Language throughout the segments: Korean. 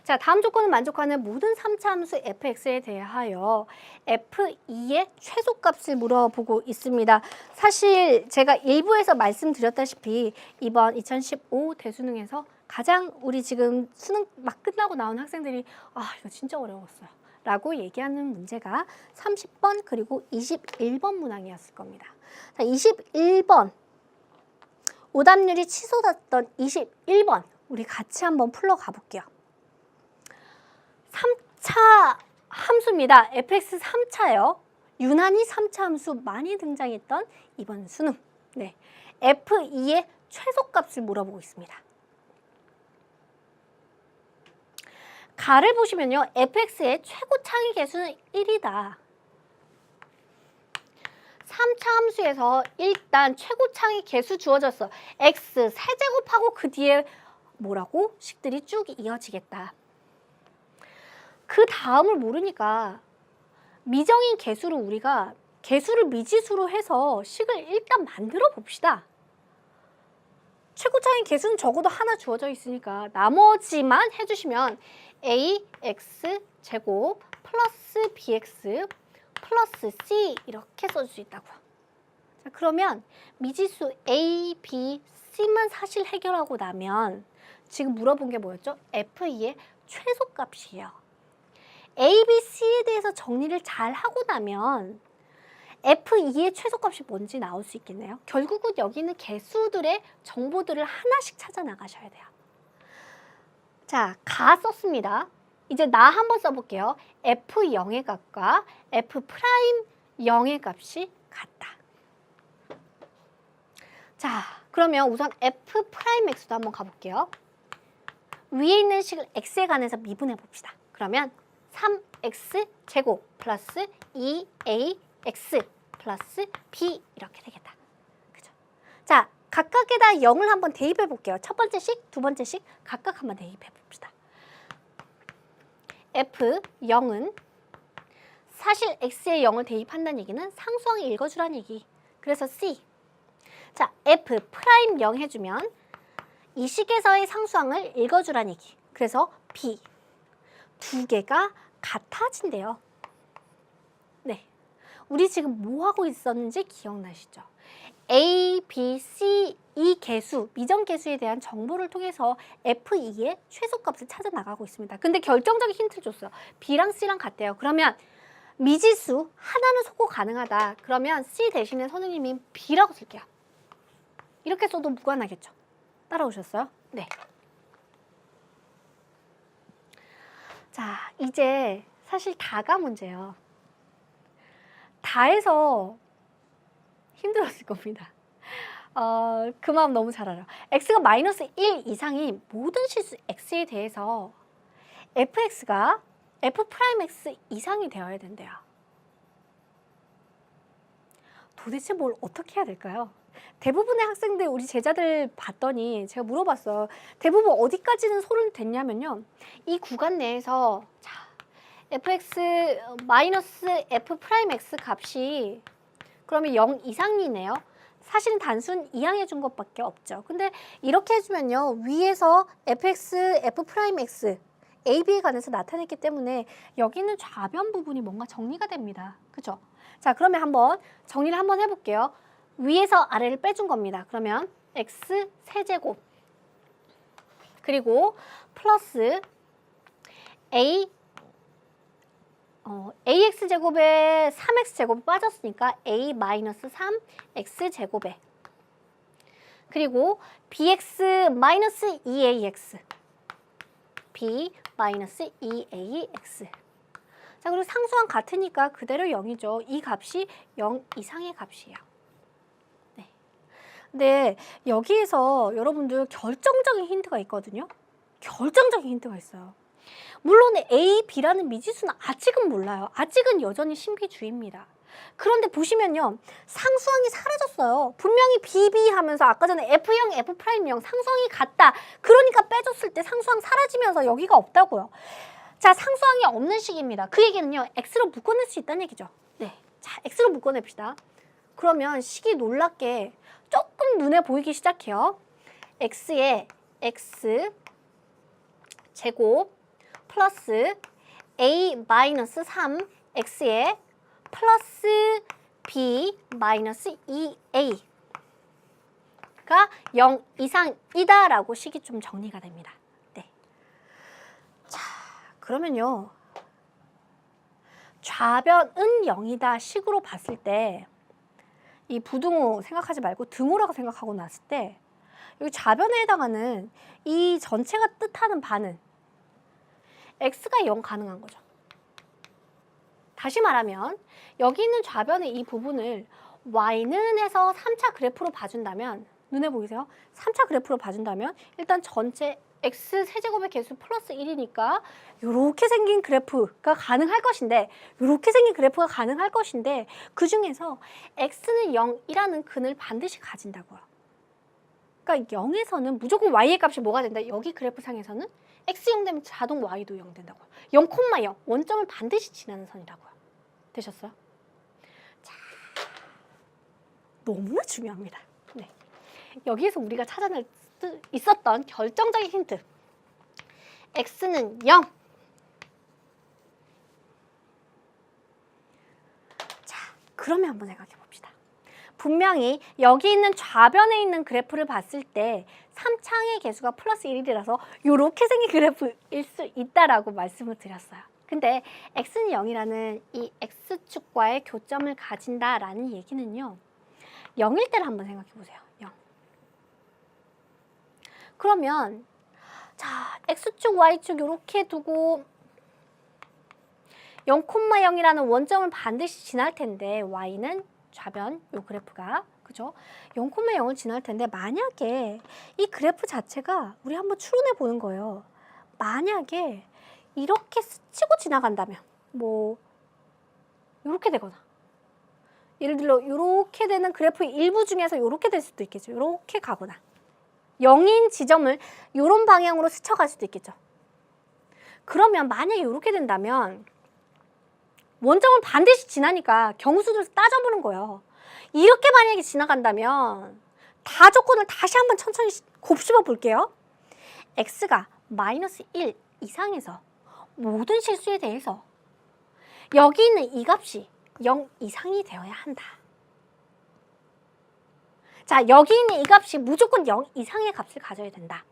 자, 다음 조건은 만족하는 모든 3차 함수 fx에 대하여 f2의 최소값을 물어보고 있습니다. 사실 제가 일부에서 말씀드렸다시피 이번 2015 대수능에서 가장 우리 지금 수능 막 끝나고 나온 학생들이 이거 진짜 어려웠어요 라고 얘기하는 문제가 30번 그리고 21번 문항이었을 겁니다. 자, 21번 오답률이 치솟았던 21번 우리 같이 한번 풀러 가볼게요. 3차 함수입니다. fx 3차요. 유난히 3차 함수 많이 등장했던 이번 수능. 네, f2의 최소값을 물어보고 있습니다. 가를 보시면요. fx의 최고 창의 개수는 1이다. 3차 함수에서 일단 최고 창의 개수 주어졌어. x 세제곱하고 그 뒤에 뭐라고? 식들이 쭉 이어지겠다. 그 다음을 모르니까 미정인 개수를 우리가 개수를 미지수로 해서 식을 일단 만들어 봅시다. 최고차인 개수는 적어도 하나 주어져 있으니까 나머지만 해주시면 ax 제곱 플러스 bx 플러스 c 이렇게 써줄 수 있다고요. 자, 그러면 미지수 a, b, c만 사실 해결하고 나면 지금 물어본 게 뭐였죠? f2의 최소값이에요. a, b, c에 대해서 정리를 잘 하고 나면 f2의 최소값이 뭔지 나올 수 있겠네요. 결국은 여기 있는 개수들의 정보들을 하나씩 찾아 나가셔야 돼요. 자, 가 썼습니다. 이제 나 한번 써볼게요. f0의 값과 f'0의 값이 같다. 자, 그러면 우선 f'x도 한번 가볼게요. 위에 있는 식을 x에 관해서 미분해 봅시다. 그러면 3x 제곱 플러스 2ax 플러스 b 이렇게 되겠다. 그죠? 자, 각각에다 0을 한번 대입해 볼게요. 첫 번째 식, 두 번째 식 각각 한번 대입해 봅시다. f0은 사실 x에 0을 대입한다는 얘기는 상수항을 읽어주라는 얘기. 그래서 c. 자, f'0 해주면 이 식에서의 상수항을 읽어주라는 얘기. 그래서 b. 두 개가 같아진대요. 네. 우리 지금 뭐 하고 있었는지 기억나시죠? A, B, C 이 개수, 미정 개수에 대한 정보를 통해서 F2의 최소값을 찾아 나가고 있습니다. 근데 결정적인 힌트를 줬어요. B랑 C랑 같대요. 그러면 미지수 하나는 소거 가능하다. 그러면 C 대신에 선생님이 B라고 쓸게요. 이렇게 써도 무관하겠죠? 따라오셨어요? 네. 자, 이제 사실 다가 문제예요. 다해서 힘들었을 겁니다. 그 마음 너무 잘 알아요. x가 마이너스 1 이상인 모든 실수 x에 대해서 fx가 f'x 이상이 되어야 된대요. 도대체 뭘 어떻게 해야 될까요? 대부분의 학생들, 우리 제자들 봤더니 제가 물어봤어요. 대부분 어디까지는 손을 댔냐면요. 이 구간 내에서 자, fx 마이너스 f'x 값이 그러면 0 이상이네요. 사실은 단순 이항해 준 것밖에 없죠. 근데 이렇게 해주면요. 위에서 fx, f'x, ab에 관해서 나타냈기 때문에 여기 있는 좌변 부분이 뭔가 정리가 됩니다. 그죠? 자, 그러면 한번 정리를 한번 해볼게요. 위에서 아래를 빼준 겁니다. 그러면 x 세제곱 그리고 플러스 ax제곱에 3x제곱이 빠졌으니까 a 마이너스 3x제곱에 그리고 bx 마이너스 2ax b 마이너스 2ax 자, 그리고 상수항 같으니까 그대로 0이죠. 이 값이 0 이상의 값이에요. 네. 근데 여기에서 여러분들 결정적인 힌트가 있거든요. 결정적인 힌트가 있어요. 물론 A, B라는 미지수는 아직은 몰라요. 아직은 여전히 신비주의입니다. 그런데 보시면요. 상수항이 사라졌어요. 분명히 B, B 하면서 아까 전에 F0, F'0 상수항이 같다. 그러니까 빼줬을 때 상수항 사라지면서 여기가 없다고요. 자, 상수항이 없는 식입니다. 그 얘기는요. X로 묶어낼 수 있다는 얘기죠. 네, 자, X로 묶어냅시다. 그러면 식이 놀랍게 조금 눈에 보이기 시작해요. X에 X 제곱 플러스 a 마이너스 3x에 플러스 b 마이너스 2a가 0 이상이다 라고 식이 좀 정리가 됩니다. 네. 자, 그러면요. 좌변은 0이다 식으로 봤을 때 이 부등호 생각하지 말고 등호라고 생각하고 났을 때 여기 좌변에 해당하는 이 전체가 뜻하는 반은 x가 0 가능한 거죠. 다시 말하면 여기 있는 좌변의 이 부분을 y는 해서 3차 그래프로 봐준다면 눈에 보이세요? 3차 그래프로 봐준다면 일단 전체 x 세제곱의 개수 플러스 1이니까 이렇게 생긴 그래프가 가능할 것인데 그 중에서 x는 0이라는 근을 반드시 가진다고요. 그러니까 0에서는 무조건 y의 값이 뭐가 된다? 여기 그래프상에서는 x 0 되면 자동 y도 0 된다고요. 0,0 원점을 반드시 지나는 선이라고요. 되셨어요? 자, 너무나 중요합니다. 네. 여기에서 우리가 찾아낼 수 있었던 결정적인 힌트. x는 0. 자, 그러면 한번 생각해 봅시다. 분명히 여기 있는 좌변에 있는 그래프를 봤을 때 3창의 개수가 플러스 1이라서 이렇게 생긴 그래프일 수 있다라고 말씀을 드렸어요. 근데 x는 0이라는 이 x축과의 교점을 가진다라는 얘기는요. 0일 때를 한번 생각해 보세요. 0. 그러면 자, x축, y축 이렇게 두고 0,0이라는 원점을 반드시 지날 텐데 y는 좌변 요 그래프가 그죠? 0,0을 지날 텐데 만약에 이 그래프 자체가 우리 한번 추론해 보는 거예요. 만약에 이렇게 스치고 지나간다면 뭐 이렇게 되거나 예를 들어 이렇게 되는 그래프의 일부 중에서 이렇게 될 수도 있겠죠. 이렇게 가거나 0인 지점을 이런 방향으로 스쳐갈 수도 있겠죠. 그러면 만약에 이렇게 된다면 원점을 반드시 지나니까 경수를 따져보는 거예요. 이렇게 만약에 지나간다면 다 조건을 다시 한번 천천히 곱씹어 볼게요. x가 마이너스 1 이상에서 모든 실수에 대해서 여기 있는 이 값이 0 이상이 되어야 한다. 자, 여기 있는 이 값이 무조건 0 이상의 값을 가져야 된다.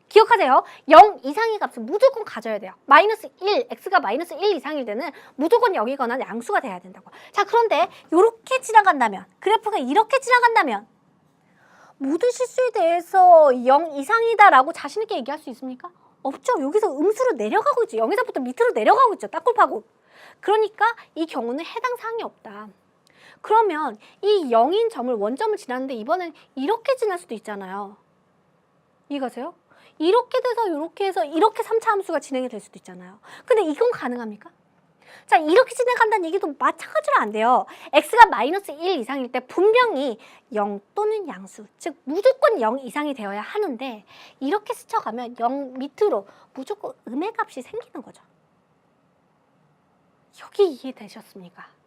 기억하세요. 0 이상의 값을 무조건 가져야 돼요. 마이너스 1, x가 마이너스 1 이상일 때는 무조건 0이거나 양수가 돼야 된다고. 자, 그런데 이렇게 지나간다면, 그래프가 이렇게 지나간다면 모든 실수에 대해서 0 이상이다라고 자신 있게 얘기할 수 있습니까? 없죠. 여기서 음수로 내려가고 있죠. 0에서부터 밑으로 내려가고 있죠. 딱골파고. 그러니까 이 경우는 해당 사항이 없다. 그러면 이 0인 점을 원점을 지났는데 이번엔 이렇게 지날 수도 있잖아요. 이해가세요? 이렇게 돼서 이렇게 해서 이렇게 3차 함수가 진행이 될 수도 있잖아요. 근데 이건 가능합니까? 자, 이렇게 진행한다는 얘기도 마찬가지로 안 돼요. x가 마이너스 1 이상일 때 분명히 0 또는 양수, 즉 무조건 0 이상이 되어야 하는데 이렇게 스쳐가면 0 밑으로 무조건 음의 값이 생기는 거죠. 여기 이해되셨습니까?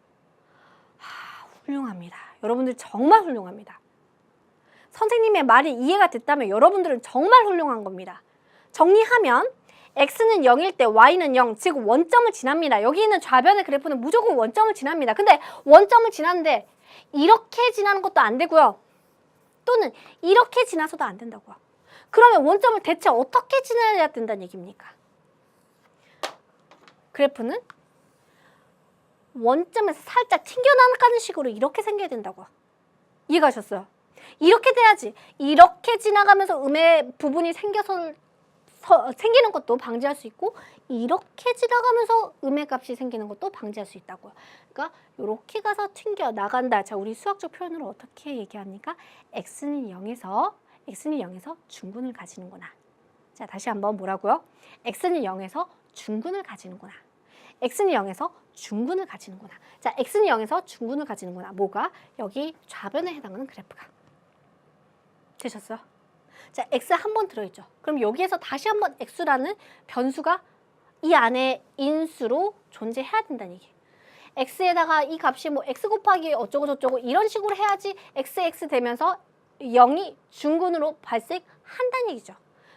훌륭합니다. 여러분들 정말 훌륭합니다. 선생님의 말이 이해가 됐다면 여러분들은 정말 훌륭한 겁니다. 정리하면 x는 0일 때 y는 0, 즉 원점을 지납니다. 여기 있는 좌변의 그래프는 무조건 원점을 지납니다. 근데 원점을 지났는데 이렇게 지나는 것도 안 되고요. 또는 이렇게 지나서도 안 된다고요. 그러면 원점을 대체 어떻게 지나야 된다는 얘기입니까? 그래프는 원점에서 살짝 튕겨나가는 식으로 이렇게 생겨야 된다고요. 이해가셨어요? 이렇게 돼야지 이렇게 지나가면서 음의 부분이 생기는 것도 방지할 수 있고 이렇게 지나가면서 음의 값이 생기는 것도 방지할 수 있다고요. 그러니까 이렇게 가서 튕겨 나간다. 자, 우리 수학적 표현으로 어떻게 얘기합니까? x는 0에서 중근을 가지는구나. 자, 다시 한번 뭐라고요? x는 0에서 중근을 가지는구나. x는 0에서 중근을 가지는구나. 자, x는 0에서 중근을 가지는구나. 뭐가? 여기 좌변에 해당하는 그래프가. 되셨어요? 자, x 한 번 들어있죠. 그럼 여기에서 다시 한번 x라는 변수가 이 안에 인수로 존재해야 된다는 얘기. x에다가 이 값이 뭐 x 곱하기 어쩌고 저쩌고 이런 식으로 해야지 x 되면서 0이 중근으로 발생한다는 얘기죠.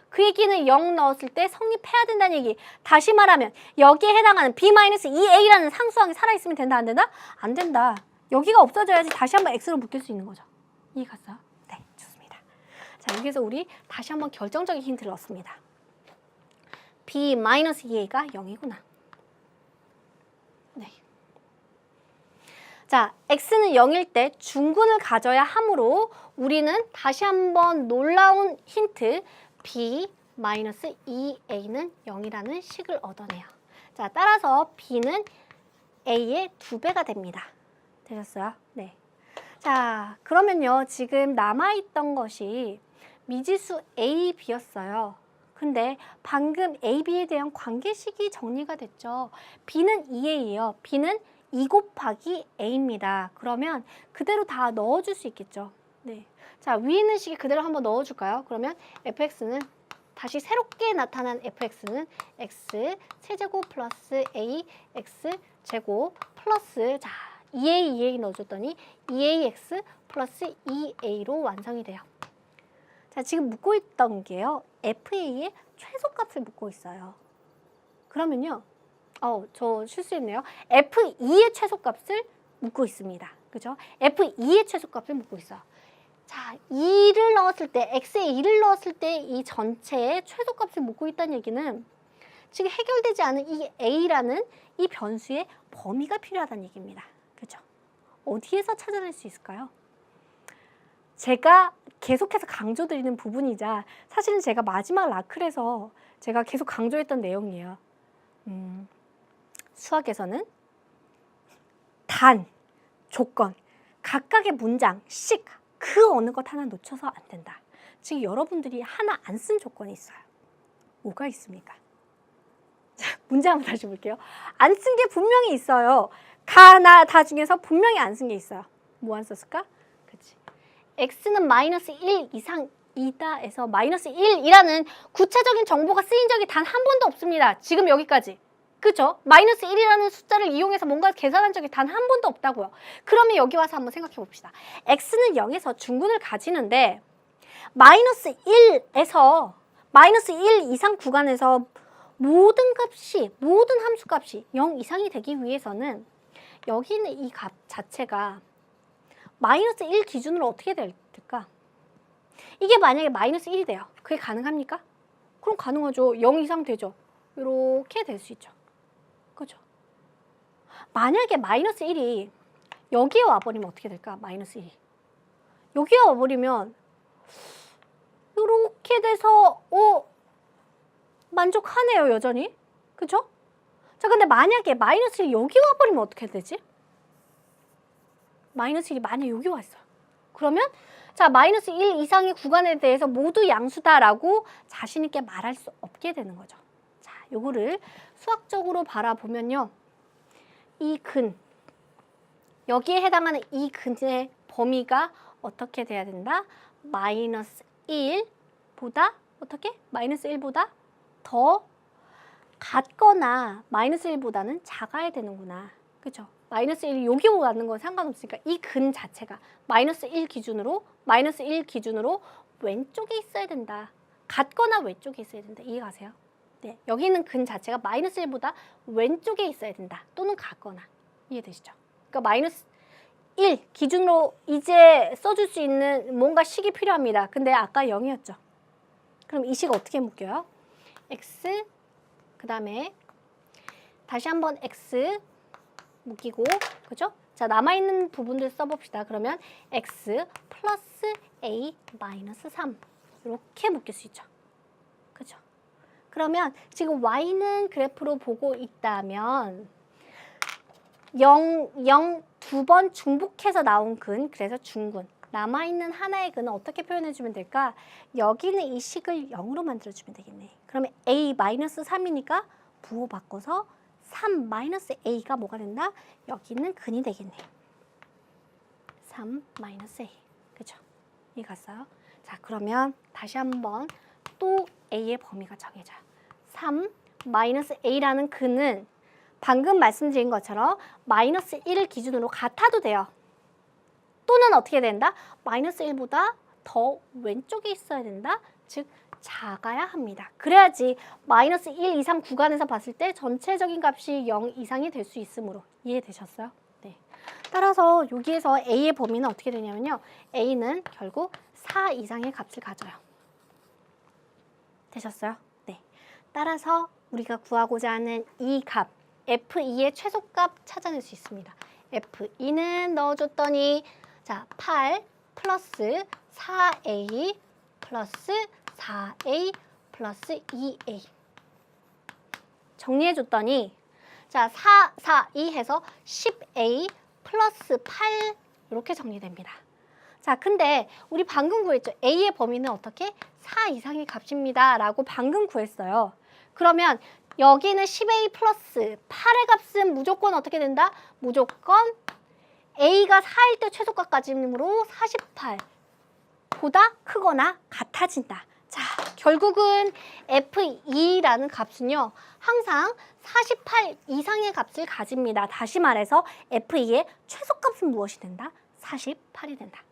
그 얘기는 0 넣었을 때 성립해야 된다는 얘기. 다시 말하면 여기에 해당하는 b-2a라는 상수항이 살아있으면 된다, 안 된다? 안 된다. 여기가 없어져야지 다시 한번 x로 묶일 수 있는 거죠. 이해 갔어요? 네, 좋습니다. 자, 여기서 우리 다시 한번 결정적인 힌트를 얻습니다. b-2a가 0이구나. 네. 자, x는 0일 때 중근을 가져야 하므로 우리는 다시 한번 놀라운 힌트 b-2a는 0이라는 식을 얻어내요. 자, 따라서 b는 a의 2배가 됩니다. 되셨어요? 네. 자, 그러면요. 지금 남아있던 것이 미지수 a, b였어요. 근데 방금 a, b에 대한 관계식이 정리가 됐죠. b는 2a예요. b는 2 곱하기 a입니다. 그러면 그대로 다 넣어줄 수 있겠죠. 네. 자, 위에 있는 식이 그대로 한번 넣어줄까요? 그러면 fx는 다시 새롭게 나타난 fx는 x 세제곱 플러스 a x 제곱 플러스 자 2a 넣어줬더니 2ax 플러스 2a로 완성이 돼요. 자, 지금 묻고 있던 게요. fa의 최소값을 묻고 있어요. 그러면요. 저 실수했네요. f2의 최소값을 묻고 있습니다. 그죠? f2의 최소값을 묻고 있어요. 자, 2를 넣었을 때, x에 2를 넣었을 때 이 전체의 최소값을 묻고 있다는 얘기는 지금 해결되지 않은 이 a라는 이 변수의 범위가 필요하다는 얘기입니다. 그죠? 어디에서 찾아낼 수 있을까요? 제가 계속해서 강조드리는 부분이자 사실은 제가 마지막 라클에서 제가 계속 강조했던 내용이에요. 수학에서는 단, 조건, 각각의 문장, 식, 그 어느 것 하나 놓쳐서 안 된다. 지금 여러분들이 하나 안 쓴 조건이 있어요. 뭐가 있습니까? 자, 문제 한번 다시 볼게요. 안 쓴 게 분명히 있어요. 가나 다 중에서 분명히 안 쓴 게 있어요. 뭐 안 썼을까? 그치. x는 마이너스 1 이상이다 해서 마이너스 1이라는 구체적인 정보가 쓰인 적이 단 한 번도 없습니다. 지금 여기까지. 그죠? 마이너스 1이라는 숫자를 이용해서 뭔가 계산한 적이 단 한 번도 없다고요. 그러면 여기 와서 한번 생각해 봅시다. x는 0에서 중근을 가지는데 마이너스 1에서 마이너스 1 이상 구간에서 모든 함수 값이 0 이상이 되기 위해서는 여기 있는 이 값 자체가 마이너스 1 기준으로 어떻게 될까? 이게 만약에 마이너스 1이 돼요. 그게 가능합니까? 그럼 가능하죠. 0 이상 되죠. 이렇게 될 수 있죠. 그죠? 만약에 마이너스 1이 여기에 와버리면 어떻게 될까? 마이너스 1이. 여기에 와버리면 이렇게 돼서 만족하네요. 여전히. 그죠? 자, 근데 만약에 마이너스 1이 여기 와버리면 어떻게 되지? 마이너스 1이 만약에 여기 왔어요. 그러면 자, 마이너스 1 이상의 구간에 대해서 모두 양수다라고 자신 있게 말할 수 없게 되는 거죠. 자, 요거를 수학적으로 바라보면요. 이 근, 여기에 해당하는 이 근의 범위가 어떻게 돼야 된다? 마이너스 1보다 어떻게? 마이너스 1보다 더 같거나 마이너스 1보다는 작아야 되는구나. 그죠? 마이너스 1이 여기 왔는 건 상관없으니까 이 근 자체가 마이너스 1 기준으로 왼쪽에 있어야 된다. 같거나 왼쪽에 있어야 된다. 이해가세요? 네, 여기 있는 근 자체가 마이너스 1보다 왼쪽에 있어야 된다. 또는 같거나. 이해되시죠? 그러니까 마이너스 1 기준으로 이제 써줄 수 있는 뭔가 식이 필요합니다. 근데 아까 0이었죠. 그럼 이 식 어떻게 묶여요? x 그 다음에 다시 한번 x 묶이고, 그죠? 자, 남아있는 부분들 써봅시다. 그러면 x 플러스 a 마이너스 3 이렇게 묶일 수 있죠. 그죠? 그러면 지금 y는 그래프로 보고 있다면 0, 0 두 번 중복해서 나온 근, 그래서 중근. 남아있는 하나의 근은 어떻게 표현해주면 될까? 여기는 이 식을 0으로 만들어주면 되겠네. 그러면 a 마이너스 3이니까 부호 바꿔서 3 마이너스 a가 뭐가 된다? 여기는 근이 되겠네. 3 마이너스 a. 그죠? 이 갔어요? 자, 그러면 다시 한번 또 a의 범위가 정해져요. 3 마이너스 a라는 근은 방금 말씀드린 것처럼 마이너스 1을 기준으로 같아도 돼요. 또는 어떻게 된다? 마이너스 1보다 더 왼쪽에 있어야 된다. 즉 작아야 합니다. 그래야지 마이너스 1, 2, 3 구간에서 봤을 때 전체적인 값이 0 이상이 될 수 있으므로. 이해되셨어요? 네. 따라서 여기에서 A의 범위는 어떻게 되냐면요. A는 결국 4 이상의 값을 가져요. 되셨어요? 네. 따라서 우리가 구하고자 하는 이 값, F2의 최소값 찾아낼 수 있습니다. F2는 넣어줬더니 자, 8 플러스 4A 플러스 4A 플러스 2A 정리해줬더니 자, 4, 4, 2 해서 10A 플러스 8 이렇게 정리됩니다. 자, 근데 우리 방금 구했죠. A의 범위는 어떻게? 4 이상의 값입니다. 라고 방금 구했어요. 그러면 여기는 10A 플러스 8의 값은 무조건 어떻게 된다? 무조건 A가 4일 때 최소값까지므로 48보다 크거나 같아진다. 자, 결국은 F2라는 값은요. 항상 48 이상의 값을 가집니다. 다시 말해서 F2의 최소값은 무엇이 된다? 48이 된다.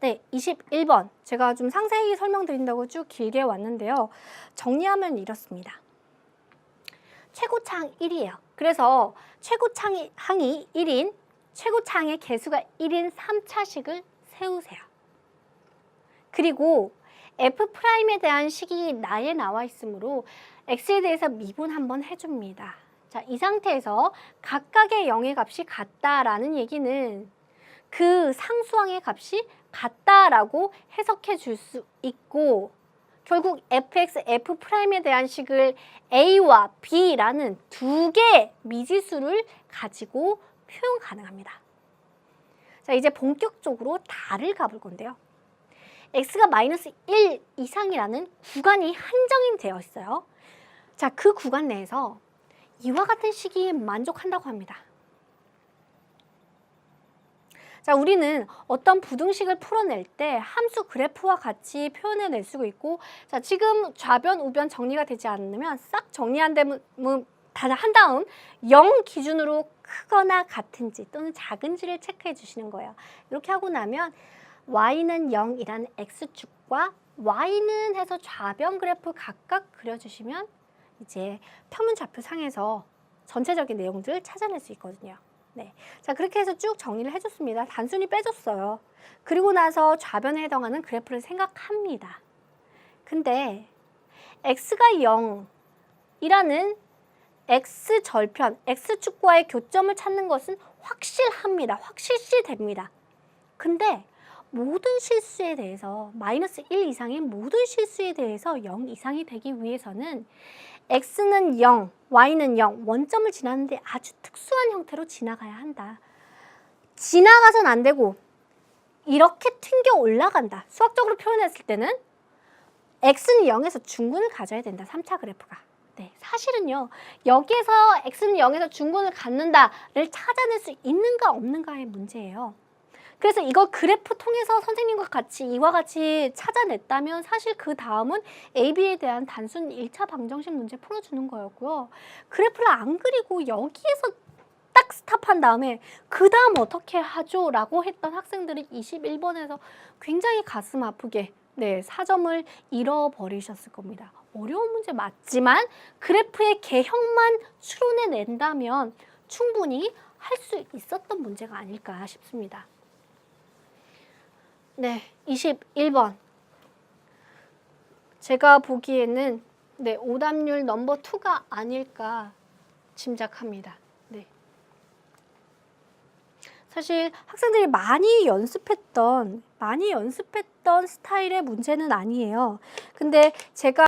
네, 21번. 제가 좀 상세히 설명드린다고 쭉 길게 왔는데요. 정리하면 이렇습니다. 최고창 1이에요. 그래서 최고창이 1인, 최고창의 개수가 1인 3차식을 세우세요. 그리고 F'에 대한 식이 나에 나와 있으므로 X에 대해서 미분 한번 해줍니다. 자, 이 상태에서 각각의 0의 값이 같다라는 얘기는 그 상수항의 값이 같다라고 해석해 줄 수 있고 결국 fx, f'에 대한 식을 a와 b라는 두 개의 미지수를 가지고 표현 가능합니다. 자, 이제 본격적으로 다를 가볼 건데요. x가 마이너스 1 이상이라는 구간이 한정이 되어 있어요. 자, 그 구간 내에서 이와 같은 식이 만족한다고 합니다. 자, 우리는 어떤 부등식을 풀어낼 때 함수 그래프와 같이 표현해낼 수가 있고 자, 지금 좌변, 우변 정리가 되지 않으면 싹 정리한 다음 0 기준으로 크거나 같은지 또는 작은지를 체크해 주시는 거예요. 이렇게 하고 나면 y는 0이라는 x축과 y는 해서 좌변 그래프 각각 그려주시면 이제 평면 좌표상에서 전체적인 내용들을 찾아낼 수 있거든요. 네. 자, 그렇게 해서 쭉 정리를 해줬습니다. 단순히 빼줬어요. 그리고 나서 좌변에 해당하는 그래프를 생각합니다. 근데 x가 0이라는 x절편, x축과의 교점을 찾는 것은 확실합니다. 확실시됩니다. 근데 모든 실수에 대해서 마이너스 1 이상의 모든 실수에 대해서 0 이상이 되기 위해서는 x는 0, y는 0, 원점을 지나는데 아주 특수한 형태로 지나가야 한다. 지나가선 안 되고 이렇게 튕겨 올라간다. 수학적으로 표현했을 때는 x는 0에서 중근을 가져야 된다. 3차 그래프가. 네, 사실은요. 여기에서 x는 0에서 중근을 갖는다를 찾아낼 수 있는가 없는가의 문제예요. 그래서 이걸 그래프 통해서 선생님과 같이 이와 같이 찾아냈다면 사실 그 다음은 AB에 대한 단순 1차 방정식 문제 풀어주는 거였고요. 그래프를 안 그리고 여기에서 딱 스탑한 다음에 그 다음 어떻게 하죠? 라고 했던 학생들이 21번에서 굉장히 가슴 아프게 네, 4점을 잃어버리셨을 겁니다. 어려운 문제 맞지만 그래프의 개형만 추론해낸다면 충분히 할 수 있었던 문제가 아닐까 싶습니다. 네, 21번. 제가 보기에는 네, 오답률 넘버 2가 아닐까 짐작합니다. 네. 사실 학생들이 많이 연습했던 스타일의 문제는 아니에요. 근데 제가